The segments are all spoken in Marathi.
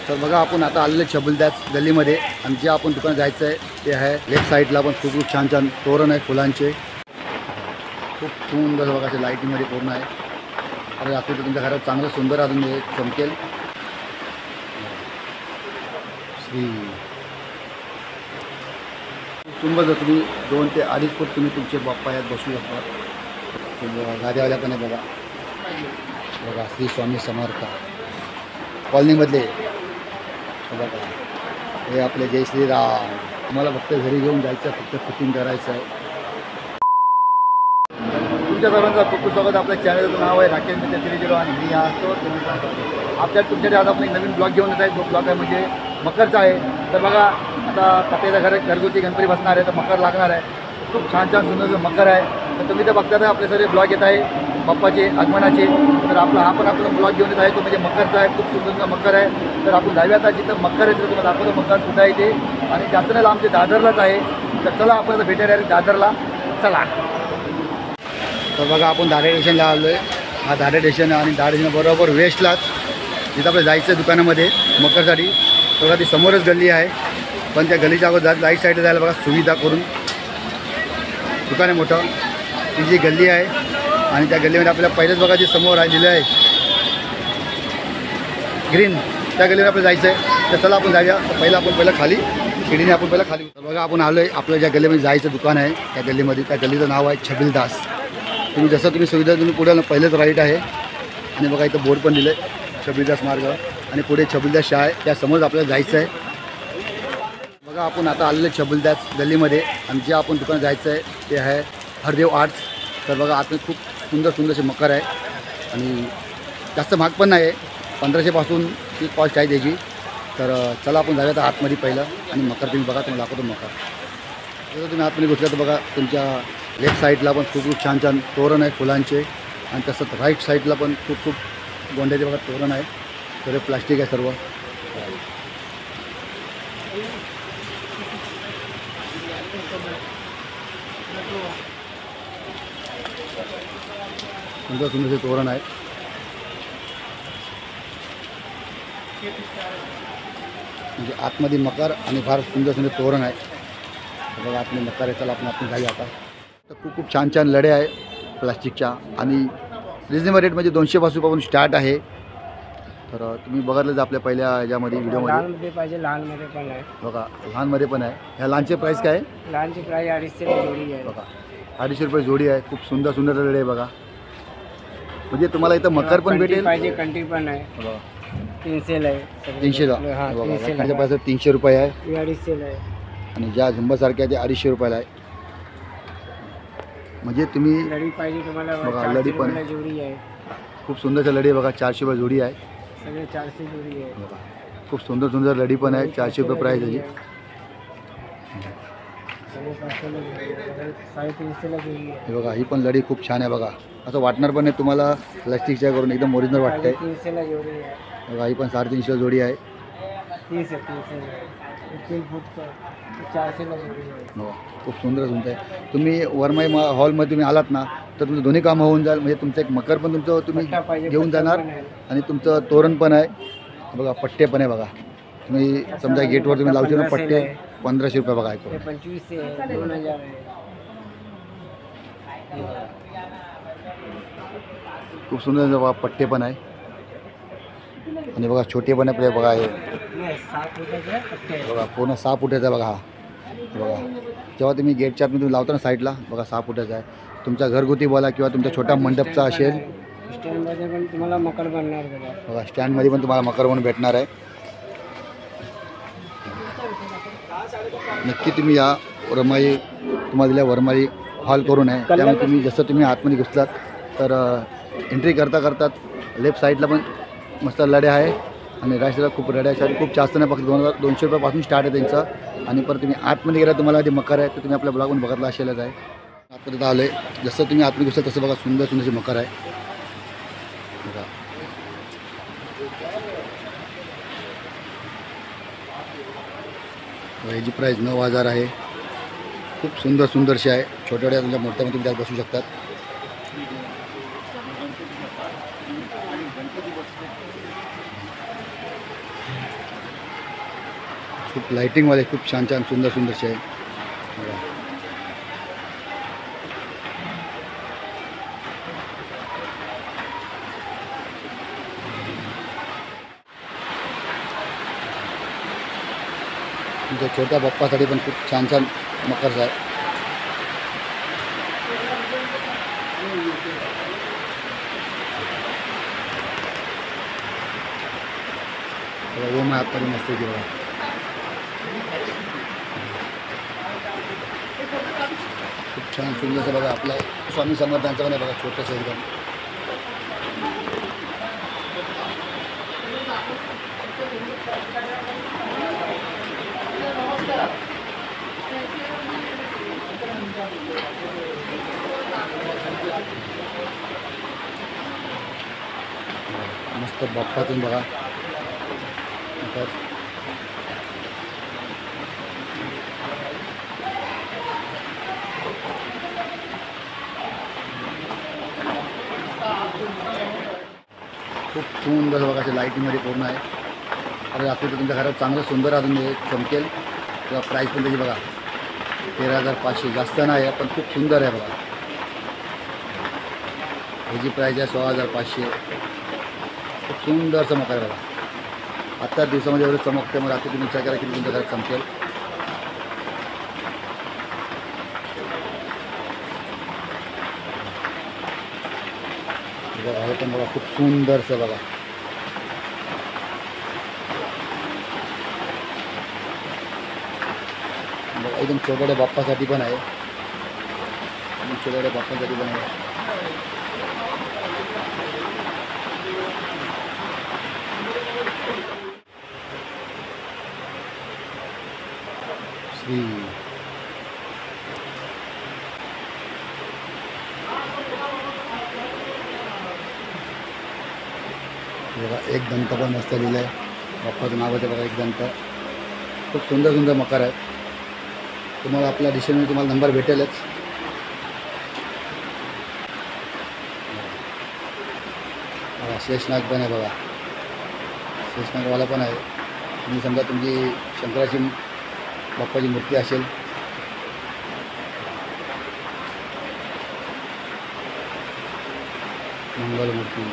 तर बघा आपण आता आलेले छबिलदास गल्लीमध्ये आणि जे आपण दुकान जायचं आहे ते आहे लेफ्ट साईडला पण खूप खूप छान छान तोरण आहे फुलांचे, खूप सुंदर बघा ते लाईटिंगमध्ये पूर्ण आहे. आणि रात्री तुमच्या घरात चांगलं सुंदर अजून हे चमकेल. श्री कुटुंब जर तुम्ही 2 ते 2.5 फूट तुम्ही तुमचे बाप्पा यात बसू शकता. गाद्यावाल्या पण आहे बघा. बघा श्री स्वामी समर्थ कॉलनीमधले बघा हे आपले जय श्रीराम. तुम्हाला फक्त घरी घेऊन जायचं, फक्त फिटिंग करायचं आहे. तुमच्या सर्वांचं खूप स्वागत. आपल्या चॅनलचं नाव आहे राकेश मित्र 30 आणि मी असतो तुमच्याकडे आज आपण एक नवीन ब्लॉग घेऊन येत आहे. तो ब्लॉग आहे म्हणजे मकरचा आहे. तर बघा आता पत्त्याच्या घरगुती गणपती बसणार आहे तर मकर लागणार आहे. खूप छान छान सुंदर मकर आहे. तर तुम्ही तर बघता आपले सर्व ब्लॉग येत आहे बाप्पाचे आगमनाचे. तर आपला ब्लॉग घेऊन येत आहे तो म्हणजे मकरचा आहे. खूप सुंदर मकर आहे. तर आपण जाऊया आता जिथं मकर आहे तिथं तुम्हाला दाखवतो मकर कुठं आहे ते. आणि जास्त नाही आमचे दादरलाच आहे. तर चला आपण भेटायला दादरला चला. तर बघा आपण दादर स्टेशनला आलो आहे. हा दादर स्टेशन आणि दादर स्टेशन बरोबर वेस्टलाच जिथं आपलं जायचं आहे दुकानामध्ये मकरसाठी. बघा ती समोरच गल्ली आहे पण त्या गल्लीच्या अगोदर राईट साईडला जायला बघा सुविधा करून दुकान आहे मोठं. ती जी गल्ली आहे आणि त्या गल्लीमध्ये आपल्याला पहिलेच बघा जे समोर लिहिलं आहे ग्रीन त्या गल्लीवर आपल्याला जायचं आहे. तर चला आपण जाऊया. तर पहिलं खाली शिडीने आपण पहिलं खाली. तर बघा आपण आलो आहे आपल्या ज्या गल्लीमध्ये जायचं दुकान आहे त्या गल्लीमध्ये. त्या गल्लीचं नाव आहे छबिलदास. तुम्ही सुविधा तुम्ही पुढे पहिलेच राईट आहे आणि बघा इथं बोर्ड पण दिलं आहे छबिलदास मार्ग आणि पुढे छबिलदास शाळा आहे त्यासमोर आपल्याला जायचं आहे. बघा आपण आता आलेले छबिलदास गल्लीमध्ये आणि जे आपण दुकान जायचं आहे ते आहे हरदेव आर्ट्स. तर बघा आतमध्ये खूप सुंदरसे मकर आहे आणि जास्त महाग पण नाही आहे. 1500 पासून ती कॉस्ट आहे त्याची. तर चला आपण जाऊया तर आतमध्ये पहिलं आणि मकर तुम्ही बघा तुम्हाला दाखवतो मकर. जर तुम्ही आतमध्ये घुसला तर बघा तुमच्या लेफ्ट साईडला पण खूप खूप छान छान तोरण आहे फुलांचे आणि तसंच राईट साईडला पण खूप खूप गोंड्याचे बघा तोरण आहे. तर प्लास्टिक आहे सर्व. सुंदरसे तोरण आहे. म्हणजे आतमध्ये मकर आणि फार सुंदर तोरण आहे. बघा आतमध्ये मकर आहे. चला आपण जाऊया आता. तर खूप खूप छान छान लढे आहे प्लास्टिकच्या आणि रिजनेबल रेट म्हणजे 200 पासून स्टार्ट आहे. तर तुम्ही बघितलं आपल्या पहिल्या याच्यामध्ये व्हिडिओमध्ये लहानमध्ये पाहिजे लहानमध्ये पण आहे बघा. लहानमध्ये पण आहे. ह्या लहानचे प्राईस काय आहे? लहानची प्राईस 250 जोडी आहे बघा 250 रुपये जोडी आहे. खूप सुंदर लढे आहे बघा. म्हणजे तुम्हाला इथं मकर पण भेटेल पाहिजे कंटी पण आहे. बघा 300 आहे 300ला. बघा 300 रुपये आहे 250 आहे आणि ज्या झुंबासारख्या ते 250 रुपयाला आहे. म्हणजे तुम्ही लढी पाहिजे तुम्हाला बघा लढी पण जोडी आहे. खूप सुंदरच्या लढी आहे बघा. 400 रुपये जोडी आहे. सगळे 400 जोडी आहे बघा. खूप सुंदर लढी पण आहे. 400 रुपये प्राईस आहे. 350ला जोडी आहे. हे बघा ही पण लढी खूप छान आहे बघा. असं वाटणार पण नाही तुम्हाला प्लास्टिकच्या करून एकदम ओरिजिनल वाटतंय. 300ला जोडी आहे बघा ही पण 350 जोडी आहे. 300 3 फूट 400ला जोडी आहे. बघा खूप सुंदर आहे. तुम्ही वरमाई हॉलमध्ये तुम्ही आलात ना तर तुमचं दोन्ही कामं होऊन जाईल. म्हणजे तुमचं एक मकर पण तुमचं तुम्ही घेऊन जाणार आणि तुमचं तोरण पण आहे. बघा पट्टे पण आहे बघा. तुम्ही समजा गेटवर तुम्ही लावू शकता पट्टे 1500 रुपये बघा. 2500 आहे 2000 आहे. खूप सुंदर बघा पट्टे पण आहे आणि बघा छोटे पण आहे बघा. हे 7 फुटाचे पट्टे आहे बघा पूर्ण 6 फुटाचा बघा. हा बघा जेव्हा तुम्ही गेटच्या आतमध्ये तुम्ही लावता ना साईडला बघा 6 फुटाचा आहे. तुमचा घरगुती बोला किंवा तुमचा छोटा मंडपचा असेल स्टँडमध्ये पण तुम्हाला मकर बनणार बघा. स्टँडमध्ये पण तुम्हाला मकर म्हणून भेटणार आहे. नक्की तुम्ही या वरमाई तुम्हाला दिल्या वरमाई हॉल करून आहे. त्यामुळे तुम्ही जसं तुम्ही आतमध्ये घुसलात तर एंट्री करतात लेफ्ट साईडला पण मस्त लढे आहे आणि राईट साईडला खूप लढे आहे. खूप जास्त नाही फक्त 200 रुपयापासून स्टार्ट आहे त्यांचं. आणि परत तुम्ही आतमध्ये गेला तुम्हाला जे मकर आहे तर तुम्ही आपल्या ब्लॉगून बघितलं असेलच आहे. आतमध्ये आलं आहे जसं तुम्ही आतमध्ये घुसाल तसं बघा सुंदरसे मकर आहे बघा. याची प्राईस 9000 आहे. खूप सुंदरशी आहे. छोट्या तुमच्या मोठ्यामध्ये तुम्ही त्यात बसू शकतात. खूप लाईटिंगवाले, खूप छान छान सुंदर सुंदरसे आहे बघा. तुमच्या छोट्या बाप्पासाठी पण खूप छान छान मकर्स आहे. ओम आहे आत्ता मस्त आहे बघा. खूप छान सुंदरचं बघा. आपलं स्वामी समर्थांचं पण आहे बघा, छोटंसं एकदम. मस्त बाप्पातून बघा. खूप सुंदर बघा, असे लाईटिंगमध्ये पूर्ण आहे. अरे रात्री तर तुमच्या घरात चांगलं सुंदर अजून चमकेल. किंवा प्राईस पण त्याची बघा 13,500, जास्त नाही आहे पण खूप सुंदर आहे बघा. ह्याची प्राईस आहे 16,500. खूप सुंदरचं मकर आहे बघा. आत्ताच दिवसामध्ये एवढं चमकते, मग रात्री तुम्ही विचार करा की तुमच्या घरात चमकेल. बघा हे पण बघा, खूप सुंदरचं बघा. बघा एकदम छोट्या बाप्पासाठी पण आहे. एकदम छोट्या बाप्पासाठी पण आहे. श्री बघा, एक दंत पण मस्त लिहिलं आहे. बाप्पाचं नावाचं बघा, एक दंत. खूप सुंदर सुंदर मकर आहेत. तुम्हाला आपल्या डिशनमध्ये तुम्हाला नंबर भेटेलच. बघा शेषनाग पण आहे बघा, शेषनागवाला पण आहे. तुम्ही समजा तुमची शंकराची बाप्पाची मूर्ती असेल, मंगलमूर्ती.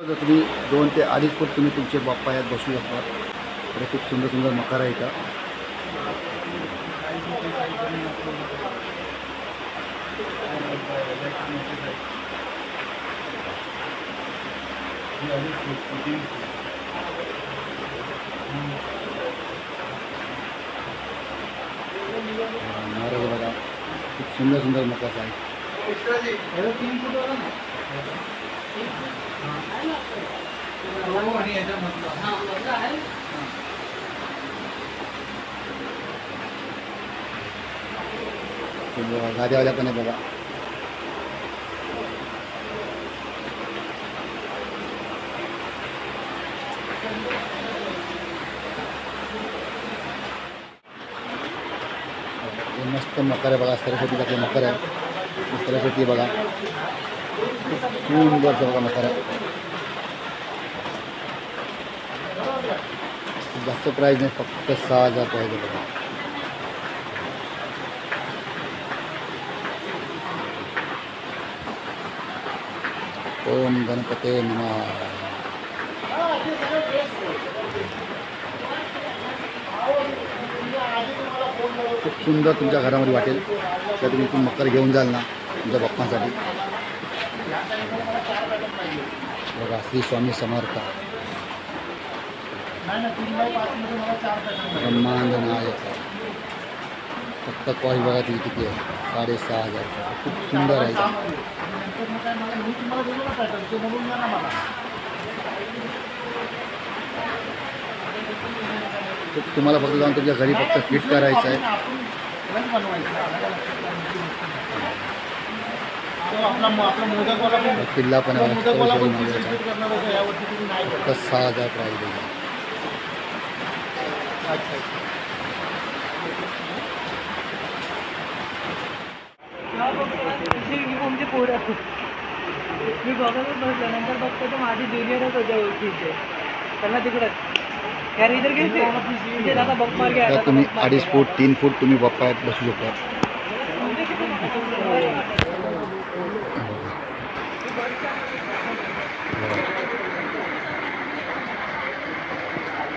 जर तुम्ही 2 ते 2.5 फूट तुम्ही तुमचे बाप्पा यात बसू शकता. तर खूप सुंदर सुंदर मकर आहे इथं. महाराज बघा, खूप सुंदर सुंदर मकर आहे. गाद्यावाल्या पण आहे बघा. मस्त मकर आहे बघा, सरस्वतीचा मकर आहे. सरस्वती बघा, खूप सुंदरचं बघा मकर आहे. जास्त प्राईज नाही, फक्त 6,000 प्राईज आहे बघा. ओम गणपते नमः. खूप सुंदर तुमच्या घरामध्ये वाटेल. तर तुम्ही इथून मकर घेऊन जाल ना तुमच्या बाप्पांसाठी. बघा श्री स्वामी समर्थ ब्रह्मांड नायक. फक्त कॉस्ट बघा ती किती आहे, 6,500. खूप सुंदर आहे. तुम्हाला फक्त जाऊन तुमच्या घरी फक्त फिट करायचं आहे. किल्ला पण आहे, फक्त 6,000 प्राईज आहे. मी बघतच बसलो नंतर बघतो तर माझी ज्युनियरच होते ओळखीचे त्यांना तिकडंच यार इधर गेले म्हणजे दादा बघ मार आता तुम्ही 2.5 फूट 3 फूट तुम्ही बाप्पात बसू शकता.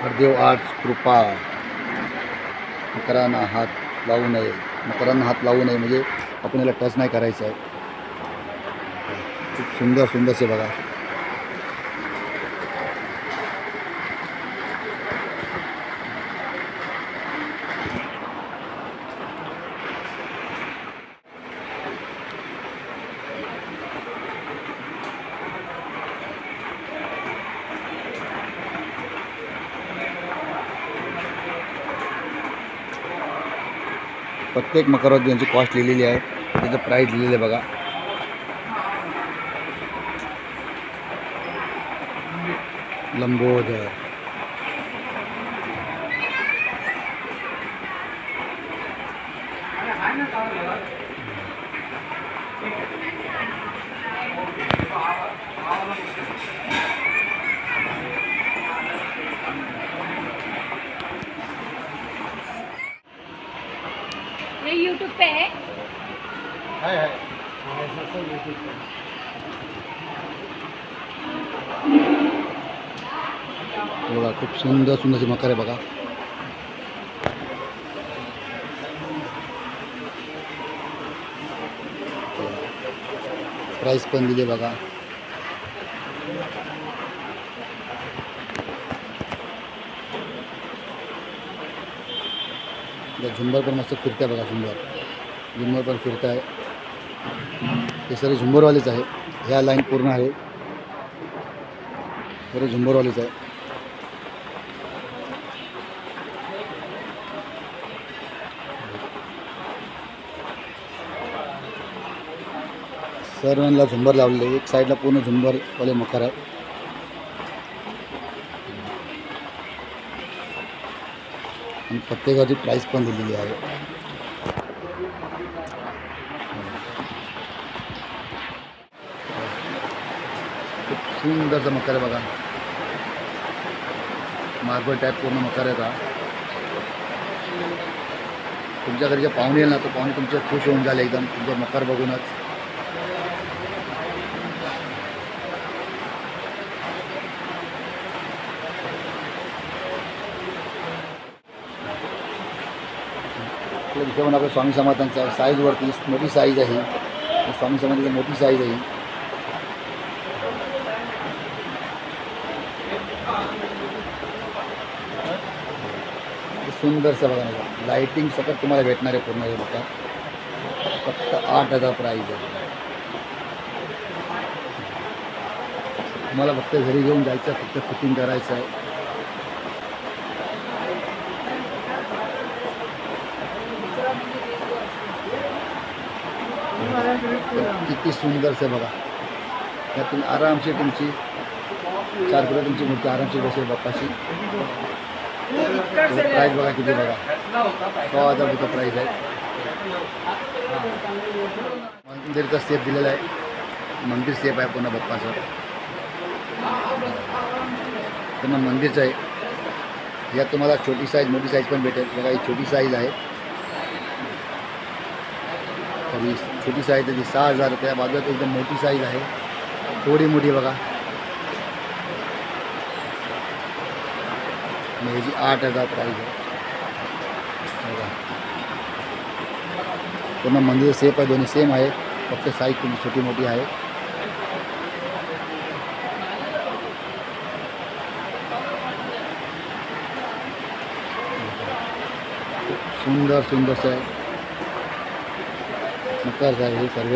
हरदेव आर्ट्स कृपा. मकरांना हात लावू नये. मकरांना हात लावू नये म्हणजे आपण याला टच नाही करायचं आहे. खूप सुंदर सुंदरसे बघा. प्रत्येक मकरवरती यांची कॉस्ट लिहिलेली आहे, त्याचं प्राईस लिहिलेलं आहे बघा. लंबोदर. ये यूट्यूब पे है. है. बघा खूप सुंदर सुंदरचे मकर आहे बघा. प्राईस पण दिले बघा. झुंबर पण मस्त फिरताय बघा. झुंबर पण फिरताय. हे सगळे झुंबरवालेच आहे. ह्या लाईन पूर्ण आहे सगळे झुंबरवालेच आहे. सर्वांना झुंबर लावलेले. एक साईडला पूर्ण झुंबरवाले मकर आहे. आणि प्रत्येकाची प्राईस पण दिलेली आहे. खूप सुंदरचा मकर आहे बघा. मार्बल टाईप पूर्ण मकर आहे. तुमच्या घरी जे पाहुणे येईल ना तर पाहुणे तुमचे खुश होऊन जाईल एकदम तुमचं मकर बघूनच. इथे पण आपल्या स्वामी समर्थांचा साईजवरती मोठी साईज आहे. स्वामी समर्थांची मोठी साईज आहे. सुंदरचं बघा ना. लाईटिंग सकट तुम्हाला भेटणार आहे पूर्ण. हे बघा फक्त 8,000 प्राईज आहे. तुम्हाला फक्त घरी घेऊन जायचं, फक्त फिटिंग करायचं आहे. किती सुंदरचं बघा. त्यातून आरामशीर तुमची 4 किलो तुमची मूर्ती आरामशीर बसेल बाप्पाची. प्राईस बघा किती बघा. 100,000 रुपये प्राईस आहे. मंदिरचा स्टेप दिलेला आहे. मंदिर स्टेप आहे पुन्हा बाप्पाचं. पुन्हा मंदिरचं आहे. यात तुम्हाला छोटी साईज मोठी साईज पण भेटेल बघा. ही छोटी साईज आहे. तर ही छोटी साईज आहे ती 6,000 रुपये. बाजूला एकदम मोठी साईज आहे. थोडी मोठी बघा. ह्याची 8,000 प्राईज आहे बघा. पुन्हा मंदिर सेफ आहे. दोन्ही सेम आहे. फक्त साईज तुमची छोटी मोठी आहे. सुंदर सुंदरचं आहे. मकरचं आहे हे सर्व.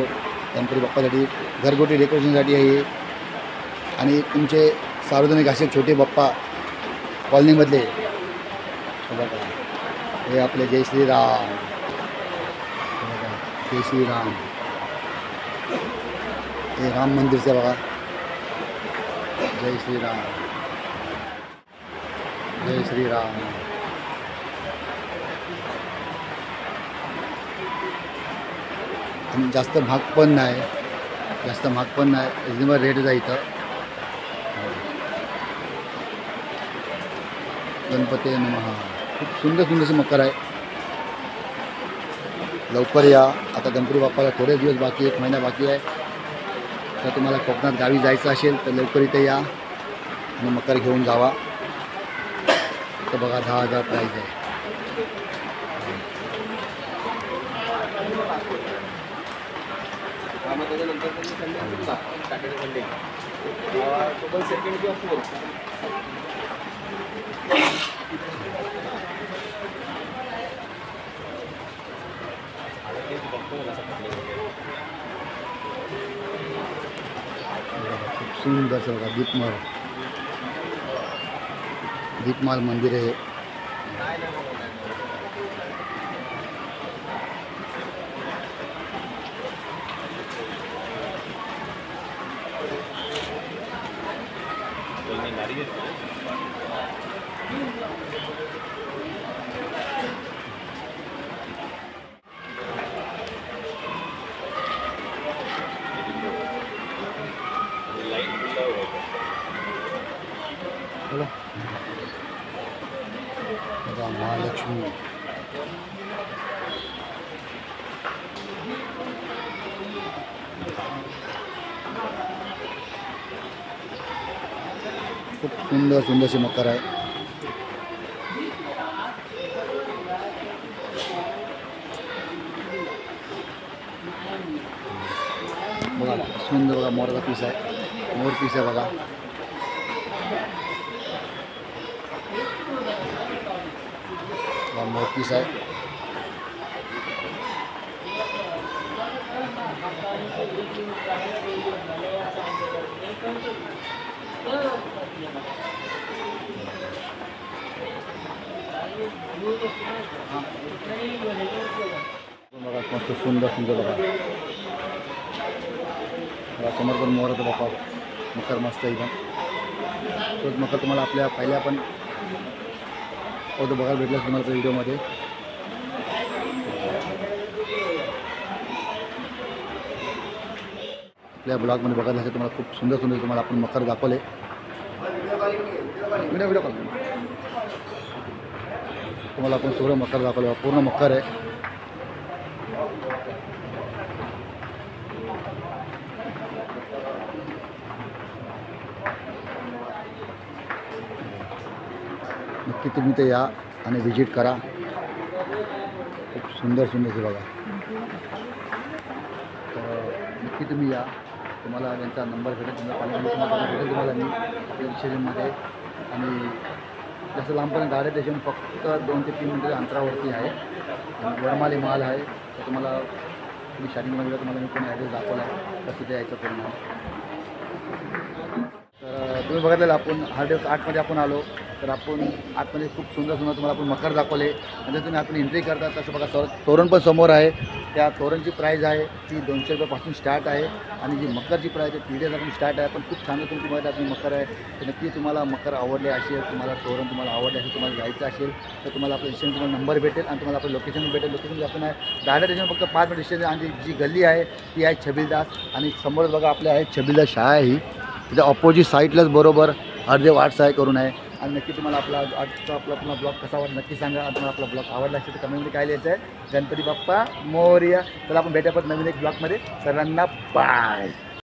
गणपती बाप्पासाठी घरगुती डेकोरेशनसाठी आहे. आणि तुमचे सार्वजनिक असे छोटे बाप्पा कॉलनीमधले बघा. हे आपले जय श्रीराम. जय श्रीराम. हे राम मंदिरचं बघा. जय श्रीराम. जय श्रीराम. आणि जास्त महाग पण नाही. जास्त महाग पण नाही, रिजनेबल रेटच आहे इथं. गणपती नमः. खूप सुंदर सुंदरशी मकर आहे. लवकर या, आता गणपती बाप्पाला थोडे दिवस बाकी, 1 महिना बाकी आहे. तर तुम्हाला कोकणात गावी जायचं असेल तर लवकर इथे या आणि मकर घेऊन जावा. तर बघा 10,000 प्राईज आहे. खूप सुंदर असं बघा दीपमाल मंदिर आहे. बोला बघा महालक्ष्मी. खूप सुंदर सुंदरशी मकर आहे. बघा सुंदर बघा मोराचा पीस आहे, मोर पीस आहे बघा. मोर पीस आहे. बघा मस्त सुंदर सुंदर बघा. समोर पण मोराचा बाप्पा मकर मस्त एकदम. तोच मकर तुम्हाला आपल्या पहिल्या पण बघायला भेटलाच तुम्हाला त्या व्हिडिओमध्ये. आपल्या ब्लॉगमध्ये बघायला असेल तुम्हाला खूप सुंदर सुंदर तुम्हाला आपण मकर दाखवले. व्हिडिओ कॉल तुम्हाला आपण सगळं मकर दाखवलं. पूर्ण मकर आहे. नक्की तुम्ही ते या आणि व्हिजिट करा. खूप सुंदर सुंदरचे बघा. तर नक्की तुम्ही या. तुम्हाला त्यांचा नंबर भेटेल, तुम्हाला भेटेल तुम्हाला मी आपल्या स्टेशनमध्ये. आणि जसं लांबपर्यंत गाड्या स्टेशन फक्त 2 ते 3 मिनिटं अंतरावरती आहे. आणि वरमाली माल आहे. तर तुम्हाला तुम्ही स्टार्टिंगमध्ये तुम्हाला मी पूर्ण ॲड्रेस दाखवला आहे कसं ते यायचं पूर्ण. तर तुम्ही बघितलेलं आपण हार्डवेअर्स 8मध्ये आपण आलो. तर आपण आतमध्ये खूप सुंदर सुंदर तुम्हाला आपण मकर दाखवले. म्हणजे तुम्ही आपण एंट्री करता तसं बघा तोरण पण समोर आहे. त्या तोरणची प्राईज आहे ती 200 रुपयापासून स्टार्ट आहे. आणि जी मकरची प्राईज आहे 3,000 स्टार्ट आहे. पण खूप चांगलं तुमची माहिती आपली मकर आहे. तर नक्की तुम्हाला मकर आवडले असेल, तुम्हाला तोरण तुम्हाला आवडले असेल, तुम्हाला जायचं असेल तर तुम्हाला आपल्या स्टेशन तुम्हाला नंबर भेटेल आणि तुम्हाला आपलं लोकेशन भेटेल. लोकेशन आपण आहे गाड्या स्टेशन फक्त 5 मिनिट स्टेशन. आणि जी गल्ली आहे ती आहे छबिलदास. आणि समोरच बघा आपल्या आहे छबिलदास शाळा आहे. ही तिथे ऑपोजिट साईडलाच बरोबर हरदेव आर्ट्स आहे करून आहे. आणि नक्की तुम्हाला आपला आजचा आपला ब्लॉग कसा वाटला नक्की सांगा. आणि तुम्हाला आपला ब्लॉग आवडला असेल तर कमेंटमध्ये काय लिहायचं आहे. गणपती बाप्पा मोरया. चला आपण भेटूया नवीन एक ब्लॉगमध्ये. सर्वांना बाय.